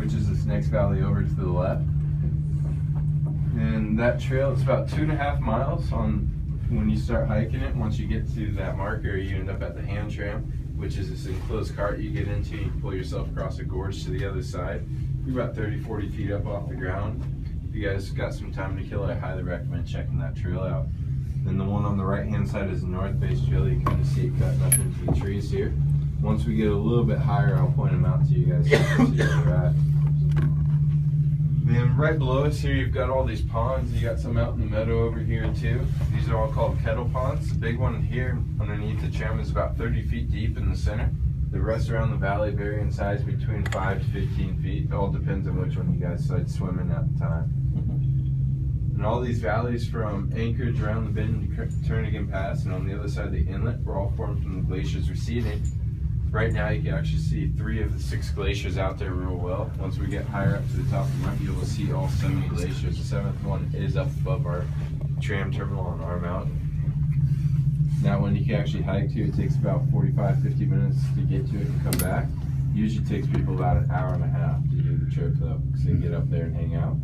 which is this next valley over to the left. And that trail, it's about 2.5 miles on when you start hiking it. Once you get to that marker, you end up at the hand tram, which is this enclosed cart you get into. You pull yourself across a gorge to the other side. You're about 30-40 feet up off the ground. If you guys got some time to kill, I highly recommend checking that trail out. Then the one on the right hand side is the north face trail. You can kind of see it cutting up into the trees here. Once we get a little bit higher, I'll point them out to you guys so you can see where we're at. Then right below us here, you've got all these ponds. You got some out in the meadow over here too. These are all called kettle ponds. The big one here underneath the tram is about 30 feet deep in the center. The rest around the valley vary in size between 5 to 15 feet. It all depends on which one you guys decide swimming at the time. And all these valleys from Anchorage around the bend to Turnagain Pass and on the other side of the inlet were all formed from the glaciers receding. Right now you can actually see 3 of the 6 glaciers out there real well. Once we get higher up to the top, you might be able to see all 7 glaciers. The 7th one is up above our tram terminal on our mountain. That one you can actually hike to. It takes about 45-50 minutes to get to it and come back. Usually takes people about an hour and a half to do the trip though, because they get up there and hang out.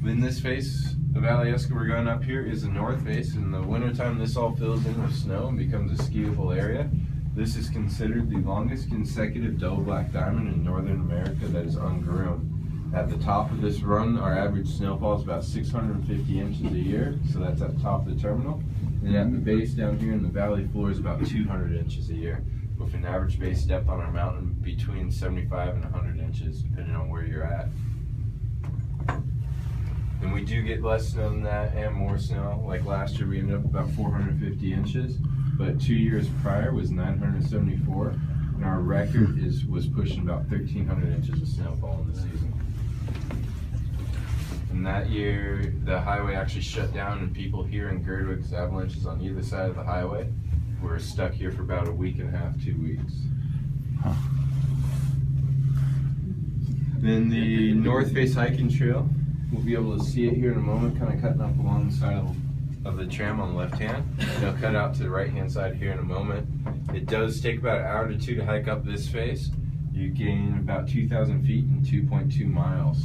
In this face of Alaska we're going up here is the north face. In the wintertime this all fills in with snow and becomes a skiable area. This is considered the longest consecutive double black diamond in Northern America that is ungroomed. At the top of this run, our average snowfall is about 650 inches a year, so that's at the top of the terminal. And at the base down here in the valley floor is about 200 inches a year, with an average base depth on our mountain between 75 and 100 inches, depending on where you're at. And we do get less snow than that and more snow. Like last year we ended up about 450 inches. But 2 years prior was 974, and our record was pushing about 1,300 inches of snowfall in the season. And that year, the highway actually shut down, and people here in GIRDWOOD, because avalanches on either side of the highway, were stuck here for about a week and a half, 2 weeks. Huh. Then the North Face hiking trail, we'll be able to see it here in a moment, kind of cutting up along the side of the tram on the left hand. They'll cut out to the right hand side here in a moment. It does take about an hour to 2 to hike up this face. You gain about 2,000 feet in 2.2 miles.